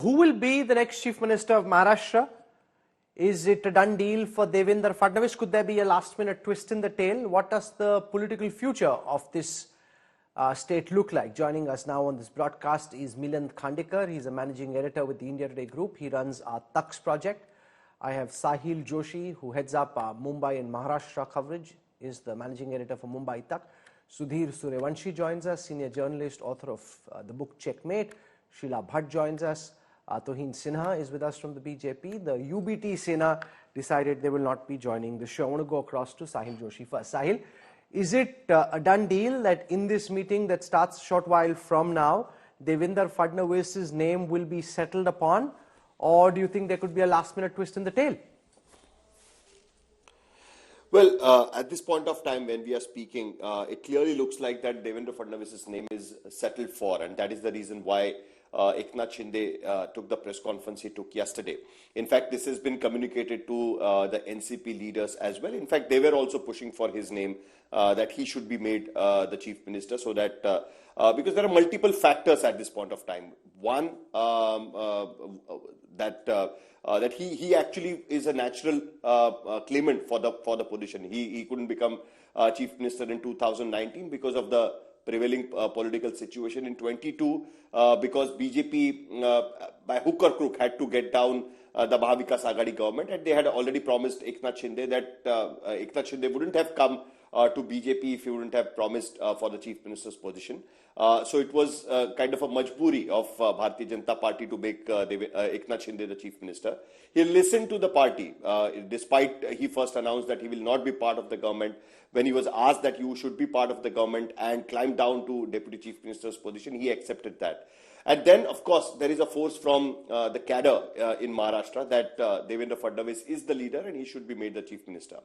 Who will be the next Chief Minister of Maharashtra? Is it a done deal for Devendra Fadnavis? Could there be a last-minute twist in the tail? What does the political future of this state look like? Joining us now on this broadcast is Milind Khandekar. He's a managing editor with the India Today Group. He runs our Tux project. I have Sahil Joshi, who heads up our Mumbai and Maharashtra coverage, is the managing editor for Mumbai Tux. Sudhir Suryavanshi joins us, senior journalist, author of the book Checkmate. Sheila Bhatt joins us. Tuhin Sinha is with us from the BJP. The UBT Sena decided they will not be joining the show. I want to go across to Sahil Joshi first. Sahil, is it a done deal that in this meeting that starts a short while from now, Devendra Fadnavis's name will be settled upon, or do you think there could be a last-minute twist in the tail? Well, at this point of time when we are speaking, it clearly looks like that Devendra Fadnavis's name is settled for, and that is the reason why Eknath Shinde took the press conference he took yesterday. In fact, this has been communicated to the NCP leaders as well. In fact, they were also pushing for his name, that he should be made the chief minister, so that because there are multiple factors at this point of time. One, that he actually is a natural claimant for the position. He couldn't become chief minister in 2019 because of the prevailing political situation in 22, because BJP by hook or crook had to get down the Mahavikasagadi government, and they had already promised Eknath Shinde that Eknath Shinde wouldn't have come to BJP if he wouldn't have promised for the chief minister's position. So it was kind of a majburi of Bharatiya Janata Party to make Eknath Shinde the chief minister. He listened to the party, despite he first announced that he will not be part of the government. When he was asked that you should be part of the government and climb down to deputy chief minister's position, he accepted that. And then, of course, there is a force from the cadre in Maharashtra that Devendra Fadnavis is the leader and he should be made the chief minister.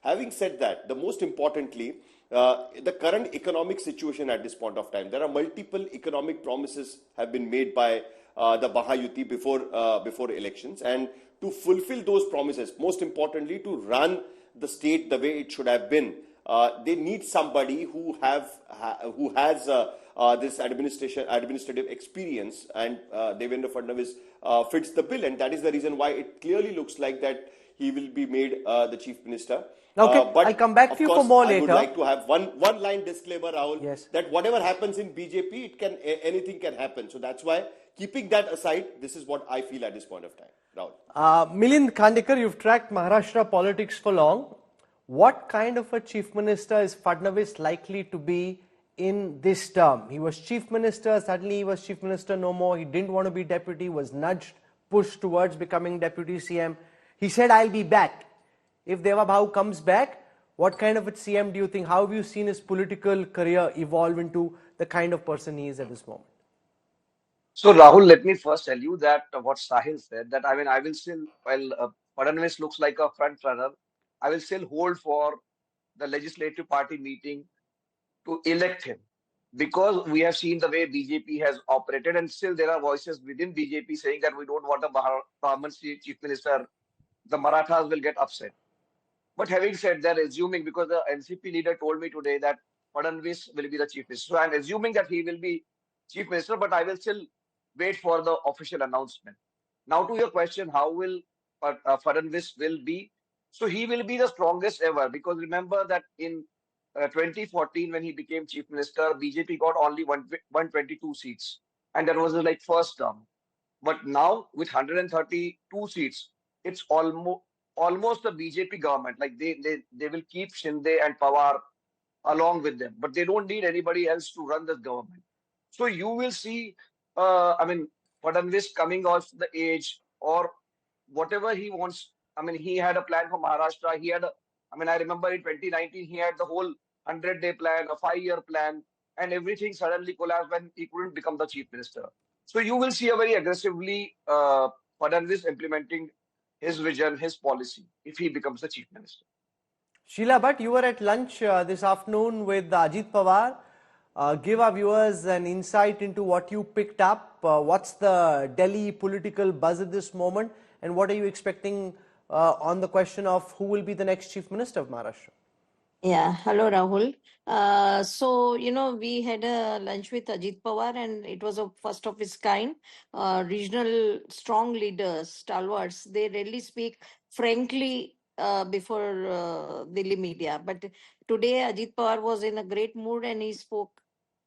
Having said that, the most importantly, the current economic situation at this point of time, there are multiple economic promises have been made by the Mahayuti before elections, and to fulfill those promises, most importantly, to run the state the way it should have been, they need somebody who has this administrative experience, and Devendra Fadnavis fits the bill, and that is the reason why it clearly looks like that he will be made the chief minister. Okay, but I'll come back to you for more later. I would like to have one line disclaimer, Rahul, yes, that whatever happens in BJP, anything can happen. So that's why, keeping that aside, this is what I feel at this point of time. Rahul. Milind Khandekar, you've tracked Maharashtra politics for long. What kind of a chief minister is Fadnavis likely to be in this term? He was chief minister, suddenly he was chief minister no more. He didn't want to be deputy, was nudged, pushed towards becoming deputy CM. He said, I'll be back. If Deva Bhau comes back, what kind of a CM do you think? How have you seen his political career evolve into the kind of person he is at this moment? So, Rahul, let me first tell you that what Sahil said, that I will still, while Fadnavis looks like a front runner, I will still hold for the legislative party meeting to elect him, because we have seen the way BJP has operated, and still there are voices within BJP saying that we don't want a Brahman chief minister. The Marathas will get upset. But having said that, assuming, because the NCP leader told me today that Fadnavis will be the chief minister, so I'm assuming that he will be chief minister, but I will still wait for the official announcement. Now, to your question, how will Fadnavis will be? So he will be the strongest ever, because remember that in 2014, when he became chief minister, BJP got only 122 seats, and that was like first term. But now with 132 seats, it's almost a BJP government. Like they will keep Shinde and Pawar along with them, but they don't need anybody else to run this government. So you will see, Fadnavis coming off the age or whatever he wants. He had a plan for Maharashtra. I remember in 2019, he had the whole 100-day plan, a 5-year plan, and everything suddenly collapsed when he couldn't become the chief minister. So you will see a very aggressively Fadnavis implementing his vision, his policy, if he becomes the chief minister. Sheila Bhatt, you were at lunch this afternoon with Ajit Pawar. Give our viewers an insight into what you picked up. What's the Delhi political buzz at this moment, and what are you expecting on the question of who will be the next chief minister of Maharashtra? Yeah, hello Rahul. We had a lunch with Ajit Pawar and it was a first of its kind. Regional strong leaders, stalwarts, they rarely speak frankly before Delhi media. But today Ajit Pawar was in a great mood and he spoke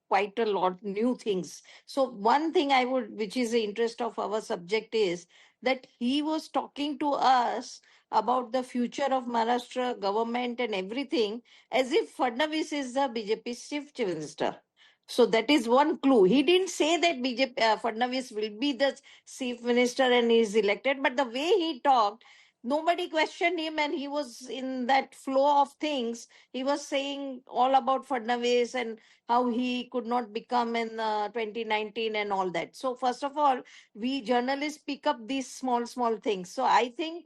quite a lot new things. So one thing I would, which is the interest of our subject, is that he was talking to us about the future of Maharashtra government and everything, as if Fadnavis is the BJP chief minister. So that is one clue. He didn't say that BJP Fadnavis will be the chief minister and he is elected, but the way he talked, nobody questioned him, and he was in that flow of things. He was saying all about Fadnavis and how he could not become in 2019 and all that. So first of all, we journalists pick up these small things. So I think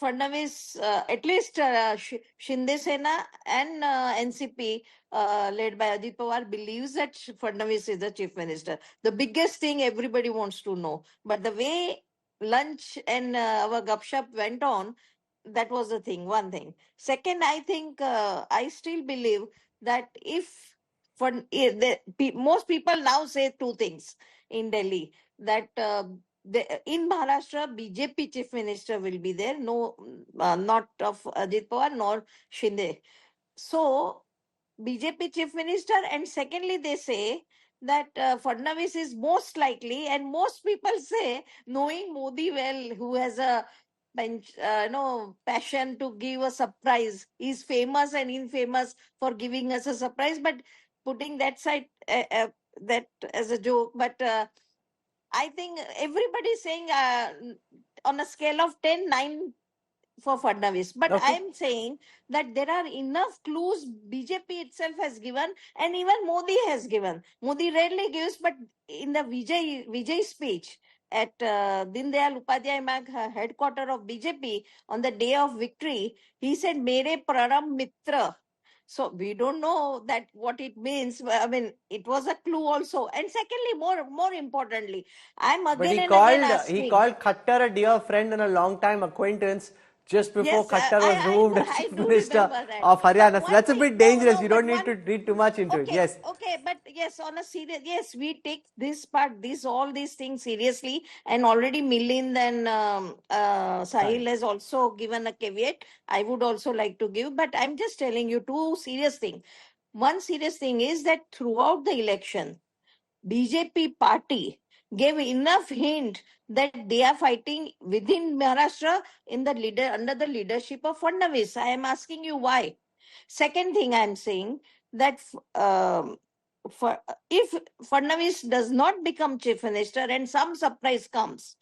Fadnavis, at least Shinde Sena and NCP, led by Ajit Pawar, believes that Fadnavis is the chief minister. The biggest thing everybody wants to know. But the way lunch and our gupshup went on, that was the thing, one thing. Second, I think I still believe that if most people now say two things in Delhi, that in Maharashtra, BJP chief minister will be there, no, not of Ajit Pawar nor Shinde. So, BJP chief minister, and secondly, they say that Fadnavis is most likely, and most people say, knowing Modi well, who has a passion to give a surprise. He's famous and infamous for giving us a surprise, but putting that side, that as a joke, but I think everybody is saying on a scale of 10, 9 for Fadnavis. But Okay. I'm saying that there are enough clues BJP itself has given and even Modi has given. Modi rarely gives, but in the Vijay speech at Din Dayal Upadhyay Marg, headquarter of BJP, on the day of victory, he said, Mere Praram Mitra. So we don't know that what it means. I mean, it was a clue also. And secondly, more importantly, I'm But again and again he asking. called Khattar a dear friend and a long time acquaintance just before Yes, Khattar was removed as I Chief do Minister remember that. of But Haryana. So one that's a thing, bit dangerous. You but don't need to read too much into it. Yes. okay, but yes, on a serious, yes, we take this part, all these things seriously, and already Milind and Sahil has also given a caveat. I would also like to give, but I'm just telling you two serious things. One serious thing is that throughout the election, BJP party gave enough hint that they are fighting within Maharashtra in the under the leadership of Fadnavis. I am asking you why. Second thing I am saying that for, if Fadnavis does not become chief minister and some surprise comes,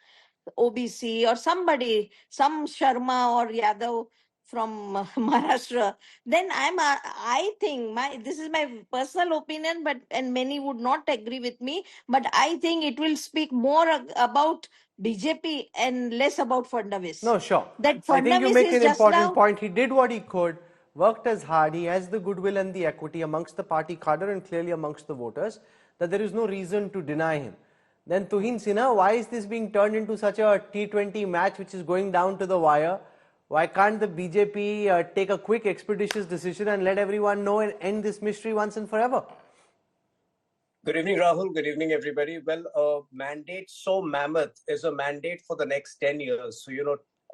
OBC or somebody, some Sharma or Yadav from Maharashtra, then I think this is my personal opinion, but and many would not agree with me, but I think it will speak more about BJP and less about Fadnavis. No, sure. That I think you Fadnavis make is an just important now. point. He did what he could, worked as hard. He has the goodwill and the equity amongst the party cadre and clearly amongst the voters that there is no reason to deny him. Then Tuhin Sinha, why is this being turned into such a T20 match which is going down to the wire? Why can't the BJP take a quick, expeditious decision and let everyone know and end this mystery once and forever? Good evening, Rahul. Good evening, everybody. Well, a mandate so mammoth is a mandate for the next 10 years. So,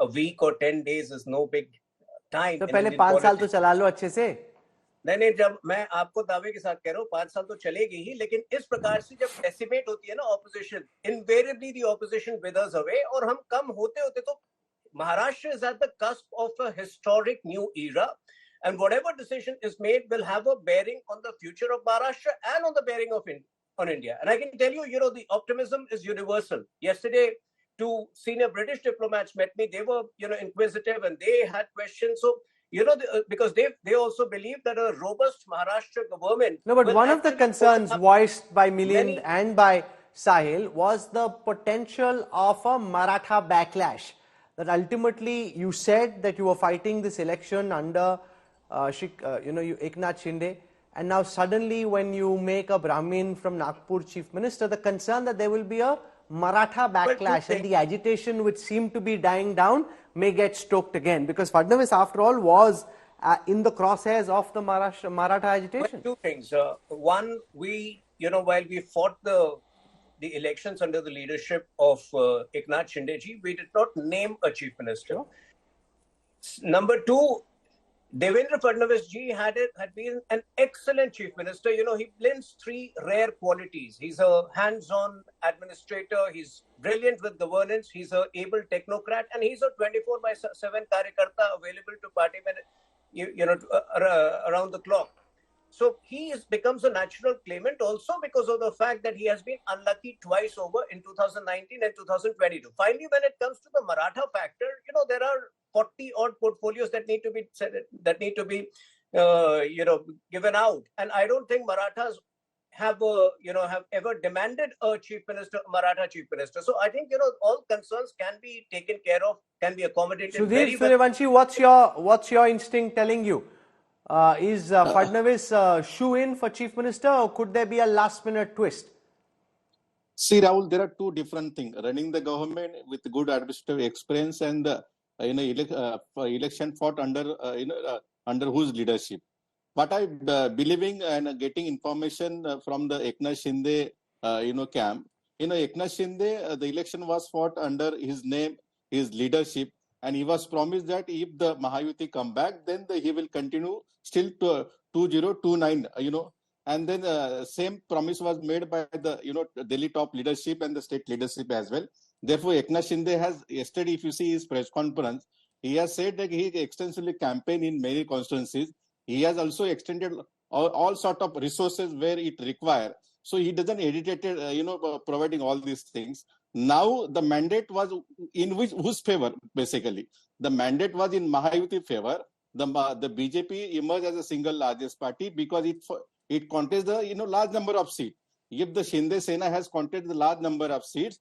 a week or 10 days is no big time. तो पहले 5 साल तो चला लो अच्छे से. नहीं, जब मैं आपको दावे के साथ कह रहा हूँ 5 साल तो चलेगी ही, लेकिन इस प्रकार से जब डेसिमेट होती है ना opposition, invariably the opposition withers away, और हम कम होते होते तो Maharashtra is at the cusp of a historic new era, and whatever decision is made will have a bearing on the future of Maharashtra and on the bearing of on India. And I can tell you, the optimism is universal. Yesterday, two senior British diplomats met me. They were, inquisitive and they had questions. So, because they also believe that a robust Maharashtra government. No, but one of the concerns voiced by Milind and by Sahil was the potential of a Maratha backlash. That ultimately you said that you were fighting this election under Eknath Shinde, and now suddenly when you make a Brahmin from Nagpur chief minister, the concern that there will be a Maratha backlash and the agitation which seemed to be dying down may get stoked again, because Fadnavis after all was in the crosshairs of the Maratha agitation? Well, two things. One, while we fought the elections under the leadership of Eknath Shindeji, we did not name a chief minister. Sure. Number two, Devendra Fadnavis ji had been an excellent chief minister. He blends three rare qualities. He's a hands-on administrator. He's brilliant with governance. He's an able technocrat, and he's a 24/7 karyakarta available to party around the clock. So he becomes a natural claimant also because of the fact that he has been unlucky twice over in 2019 and 2022. Finally, when it comes to the Maratha factor, there are 40 odd portfolios that need to be given out, and I don't think Marathas have ever demanded a Maratha chief minister. So I think all concerns can be taken care of, can be accommodated. Sudhir Suryavanshi, what's your instinct telling you? Is Fadnavis shoe-in for chief minister, or could there be a last-minute twist? See, Rahul, there are two different things: running the government with good administrative experience and election fought under whose leadership. What I believing and getting information from the Eknath Shinde camp. Eknath Shinde, the election was fought under his name, his leadership. And he was promised that if the Mahayuti come back, then he will continue still to 2029, And then same promise was made by the, Delhi top leadership and the state leadership as well. Therefore, Eknath Shinde has, yesterday, if you see his press conference, he has said that he extensively campaigned in many constituencies. He has also extended all sort of resources where it requires. So he doesn't hesitate, providing all these things. Now the mandate was in whose favor, basically. The mandate was in Mahayuti favor. The BJP emerged as a single largest party because it contains the large number of seats. If the Shinde Sena has contested the large number of seats,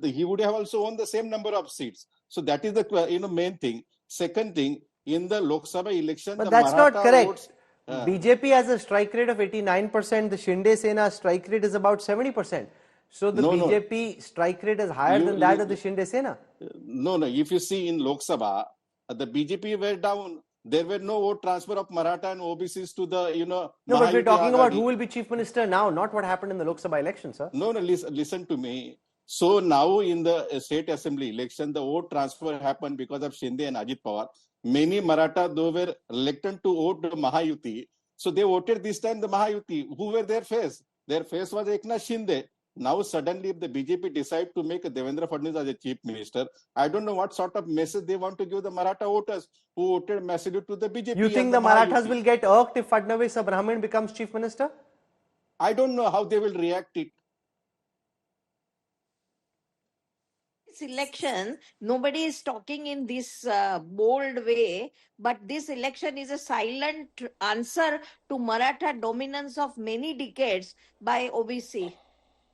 he would have also won the same number of seats. So that is the main thing. Second thing, in the Lok Sabha election, but the that's Maratha not correct. Votes, BJP has a strike rate of 89%. The Shinde Sena strike rate is about 70%. So the BJP strike rate is higher than that of the Shinde Sena. No. If you see in Lok Sabha, the BJP were down. There were no vote transfer of Maratha and OBCs to the, No, but we're talking about who will be chief minister now, not what happened in the Lok Sabha election, sir. No, listen to me. So now in the state assembly election, the vote transfer happened because of Shinde and Ajit Pawar. Many Maratha, though, were reluctant to vote Mahayuti. So they voted this time the Mahayuti. Who were their face? Their face was Eknath Shinde. Now suddenly if the BJP decide to make Devendra Fadnavis as a chief minister, I don't know what sort of message they want to give the Maratha voters who voted massively to the BJP. You think the Marathas will get irked if Fadnavis, a Brahmin, becomes chief minister? I don't know how they will react it. This election, nobody is talking in this bold way, but this election is a silent answer to Maratha dominance of many decades by OBC,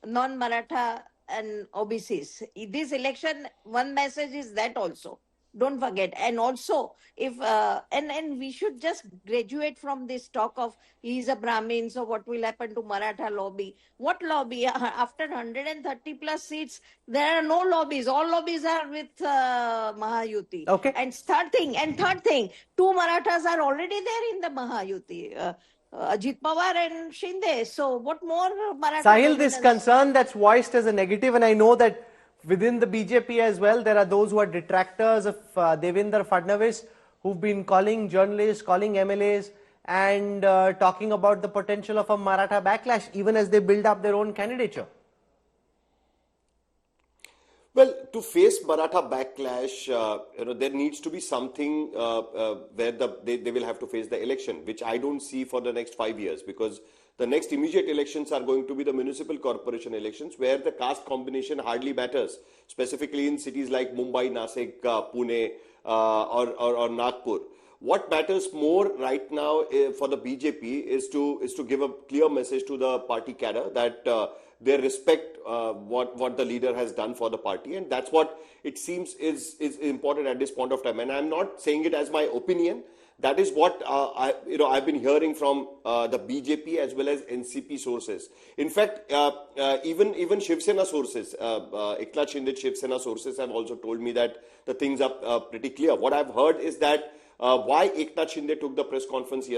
non-Maratha and OBCs. This election, one message is that also. Don't forget. And also, if and we should just graduate from this talk of he's a Brahmin, so what will happen to Maratha lobby? What lobby? After 130 plus seats, there are no lobbies. All lobbies are with Mahayuti. Okay. And third thing, two Marathas are already there in the Mahayuti. Ajit Pawar and Shinde. So what more Maratha Sahil, dominance? this concern that's voiced as a negative, and I know that within the BJP as well, there are those who are detractors of Devendra Fadnavis, who've been calling journalists, calling MLAs, and talking about the potential of a Maratha backlash, even as they build up their own candidature. Well, to face Maratha backlash, there needs to be something where they will have to face the election, which I don't see for the next 5 years, because the next immediate elections are going to be the municipal corporation elections, where the caste combination hardly matters, specifically in cities like Mumbai, Nasik, Pune, or Nagpur. What matters more right now for the BJP is to give a clear message to the party cadre that they respect what the leader has done for the party, and that's what it seems is important at this point of time. And I'm not saying it as my opinion. That is what I've been hearing from the BJP as well as NCP sources. In fact, even Shiv Sena sources, Eknath Shinde Shiv Sena sources have also told me that the things are pretty clear. What I've heard is that why Eknath Shinde took the press conference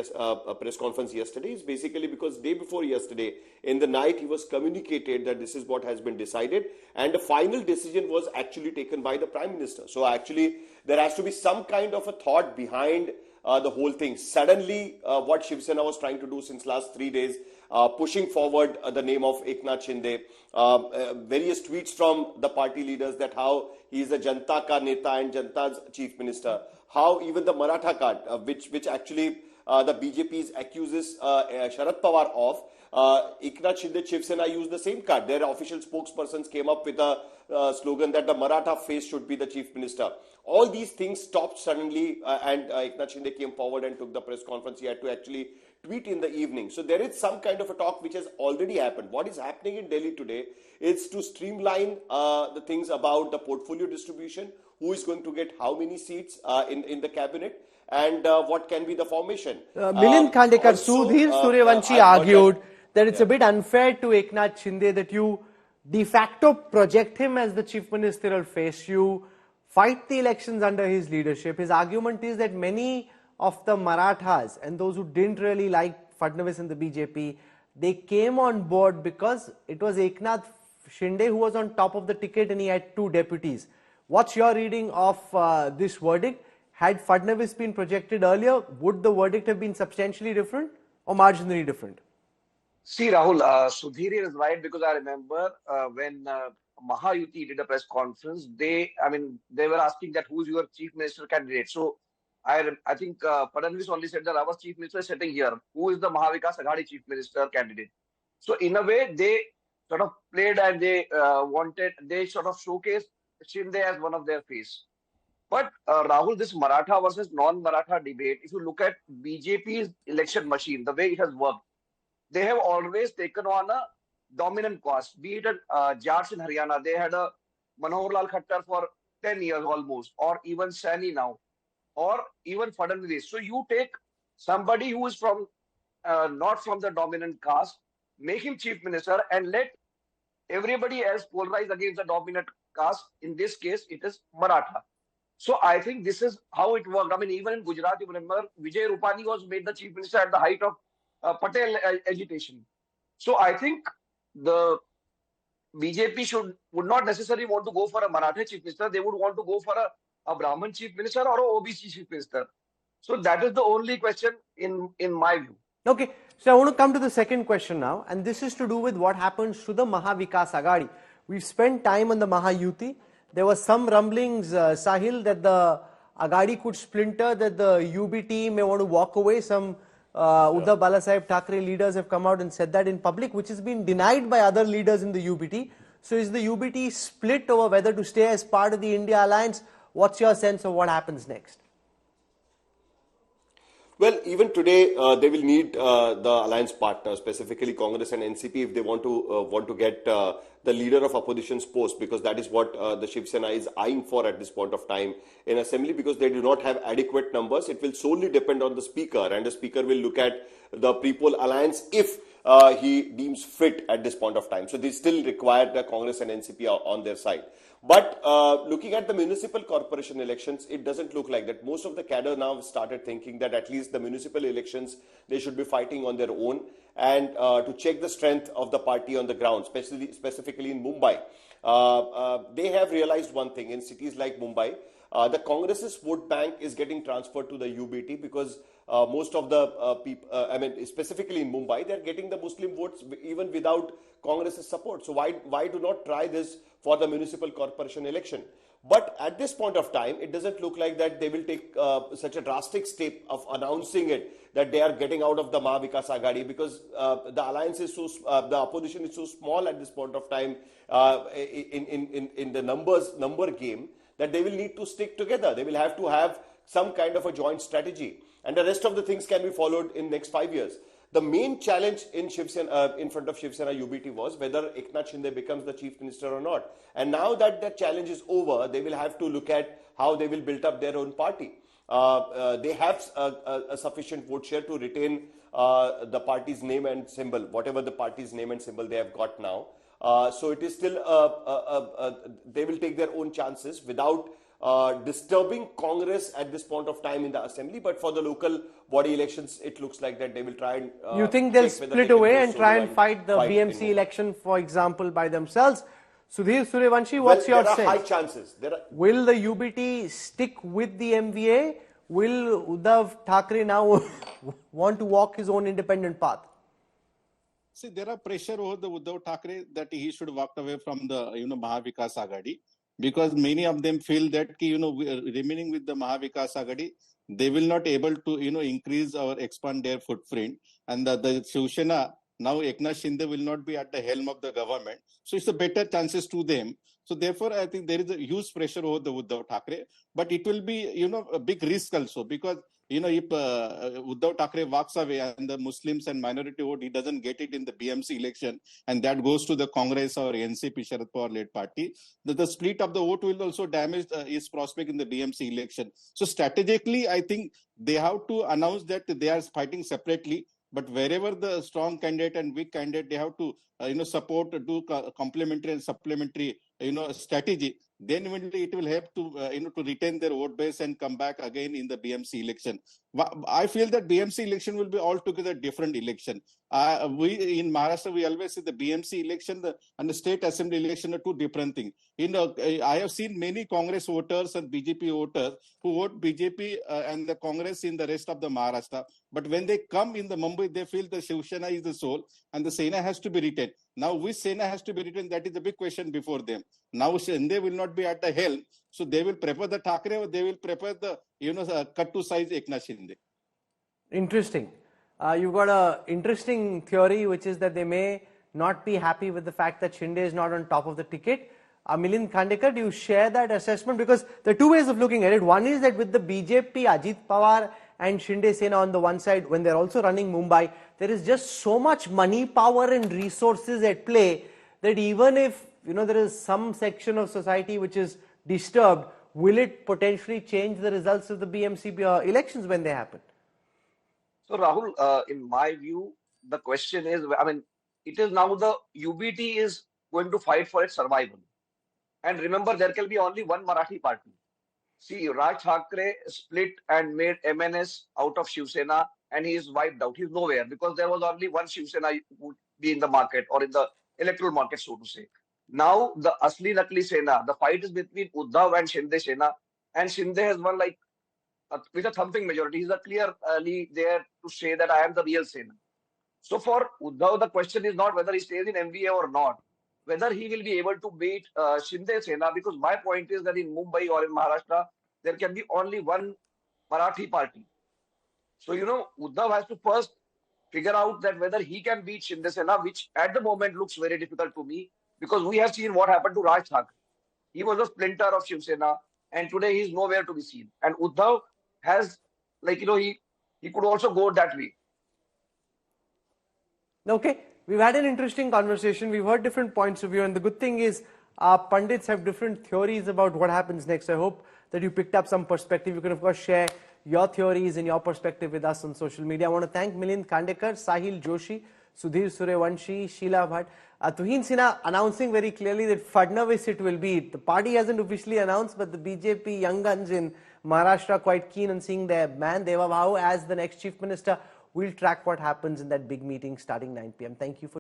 yesterday is basically because day before yesterday, in the night, he was communicated that this is what has been decided, and the final decision was actually taken by the Prime Minister. So actually, there has to be some kind of a thought behind the whole thing. Suddenly, what Shiv Sena was trying to do since last 3 days, pushing forward the name of Eknath Shinde, various tweets from the party leaders that how he is a Janta ka neta and Janta's chief minister, how even the Maratha card, which actually the BJP accuses Sharad Pawar of, Eknath Shinde Shiv Sena used the same card. Their official spokespersons came up with a slogan that the Maratha face should be the chief minister. All these things stopped suddenly, and Eknath Shinde came forward and took the press conference. He had to actually tweet in the evening. So there is some kind of a talk which has already happened. What is happening in Delhi today is to streamline the things about the portfolio distribution, who is going to get how many seats in the cabinet, and what can be the formation. Milind Khandekar, Sudhir Suryavanshi argued that it's a bit unfair to Eknath Shinde that you de facto project him as the chief ministerial face. You fight the elections under his leadership. His argument is that many of the Marathas and those who didn't really like Fadnavis and the BJP, they came on board because it was Eknath Shinde who was on top of the ticket and he had 2 deputies. What's your reading of this verdict? Had Fadnavis been projected earlier, would the verdict have been substantially different or marginally different? See, Rahul, Sudhir is right, because I remember when Mahayuti did a press conference, they were asking that who's your chief minister candidate. So I think Fadnavis only said that our chief minister is sitting here. Who is the Mahavikasagadi chief minister candidate? So in a way, they sort of played and they sort of showcased Shinde as one of their face. But Rahul, this Maratha versus non-Maratha debate, if you look at BJP's election machine, the way it has worked, they have always taken on a dominant caste. Be it Jats in Haryana, they had a Manohar Lal Khattar for 10 years almost, or even Saini now, or even Fadnavis. So you take somebody who is from not from the dominant caste, make him chief minister, and let everybody else polarize against the dominant caste. In this case, it is Maratha. So I think this is how it worked. I mean, even in Gujarat, you remember, Vijay Rupani was made the chief minister at the height of Patel agitation. So I think the BJP would not necessarily want to go for a Maratha chief minister. They would want to go for a Brahmin chief minister or a OBC chief minister. So that is the only question in my view. Okay, so I want to come to the second question now, and this is to do with what happens to the Mahavikasagadi. We've spent time on the Mahayuti. There were some rumblings, Sahil, that the Agadi could splinter, that the UBT may want to walk away. Some Uddhav Balasaheb Thackeray leaders have come out and said that in public, which has been denied by other leaders in the UBT. So is the UBT split over whether to stay as part of the India alliance? What's your sense of what happens next? Well, even today, they will need the alliance partners, specifically Congress and NCP, if they want to get the leader of opposition's post, because that is what the Shiv Sena is eyeing for at this point of time in assembly, because they do not have adequate numbers. It will solely depend on the speaker, and the speaker will look at the pre-poll alliance if he deems fit at this point of time. So they still require the Congress and NCP on their side. But looking at the municipal corporation elections, it doesn't look like that. Most of the cadre now started thinking that at least the municipal elections, they should be fighting on their own, and to check the strength of the party on the ground, specifically in Mumbai. They have realized one thing: in cities like Mumbai, the Congress's vote bank is getting transferred to the UBT, because most of the people, specifically in Mumbai, they're getting the Muslim votes even without Congress's support. So why do not try this for the municipal corporation election? But at this point of time, it doesn't look like that they will take such a drastic step of announcing it, that they are getting out of the Mahavikasagadi, because the alliance is the opposition is so small at this point of time in the number game, that they will need to stick together. They will have to have some kind of a joint strategy, and the rest of the things can be followed in next 5 years. The main challenge in front of Shiv Sena UBT was whether Eknath Shinde becomes the chief minister or not. And now that that challenge is over, they will have to look at how they will build up their own party. They have a sufficient vote share to retain the party's name and symbol, whatever the party's name and symbol they have got now. So it is still, they will take their own chances without disturbing Congress at this point of time in the assembly. But for the local body elections, it looks like that they will try and you think they'll check whether split they can away go and solo try and fight the BMC in election, for example, by themselves? Sudhir Suryavanshi, Well, what's your there are sense? high chances. Will the UBT stick with the MVA? Will Uddhav Thackeray now want to walk his own independent path? See, there are pressure over the Uddhav Thackeray that he should walk away from the Mahavikasagadi, because many of them feel that remaining with the Mahavikasagadi, they will not able to increase or expand their footprint, and the Shiv Sena, now Eknath Shinde will not be at the helm of the government, so it's a better chances to them. So therefore, I think there is a huge pressure over the Uddhav Thackeray, but it will be a big risk also, because if Uddhav Thackeray walks away and the Muslims and minority vote, he doesn't get it in the BMC election, and that goes to the Congress or NCP Sharad Pawar led party, the split of the vote will also damage his prospect in the BMC election. So strategically, I think they have to announce that they are fighting separately, but wherever the strong candidate and weak candidate, they have to support, do complementary and supplementary strategy. Then it will help to to retain their vote base and come back again in the BMC election. I feel that BMC election will be altogether different election. We in Maharashtra, we always say the BMC election and the state assembly election are two different things. I have seen many Congress voters and BJP voters who vote BJP and the Congress in the rest of the Maharashtra. But when they come in the Mumbai, they feel the Shiv Sena is the soul and the Sena has to be retained. Now, which Sena has to be retained? That is the big question before them. Now, Shinde will not be at the helm, so they will prefer the Thackeray, or they will prefer the cut to size Eknath Shinde. Interesting. You've got an interesting theory, which is that they may not be happy with the fact that Shinde is not on top of the ticket. Milind Khandekar, do you share that assessment? Because there are two ways of looking at it. One is that with the BJP, Ajit Pawar and Shinde Sena on the one side, when they're also running Mumbai, there is just so much money, power and resources at play that even if there is some section of society which is disturbed, will it potentially change the results of the BMC elections when they happen? So Rahul, in my view, the question is, it is now the UBT is going to fight for its survival. And remember, there can be only one Marathi party. See, Raj Thackeray split and made MNS out of Shiv Sena, and he is wiped out. He's nowhere because there was only one Shiv Sena would be in the market or in the electoral market, so to say. Now, the Asli Nakli Sena, the fight is between Uddhav and Shinde Sena, and Shinde has won with a thumping majority. He's clearly there to say that I am the real Sena. So for Uddhav, the question is not whether he stays in MVA or not, whether he will be able to beat Shinde Sena, because my point is that in Mumbai or in Maharashtra, there can be only one Marathi party. So, Uddhav has to first figure out that whether he can beat Shinde Sena, which at the moment looks very difficult to me, because we have seen what happened to Raj Thackeray. He was a splinter of Shiv Sena, and today he is nowhere to be seen. And Uddhav has, he could also go that way. Okay, we've had an interesting conversation. We've heard different points of view, and the good thing is our pundits have different theories about what happens next. I hope that you picked up some perspective. You can, of course, share your theories and your perspective with us on social media. I want to thank Milind Khandekar, Sahil Joshi, Sudhir Suryavanshi, Sheila Bhatt. Tuhin Sinha announcing very clearly that Fadnavis it will be. The party hasn't officially announced, but the BJP young guns in Maharashtra are quite keen on seeing their man Deva Bhau as the next Chief Minister. We'll track what happens in that big meeting starting 9 p.m. Thank you for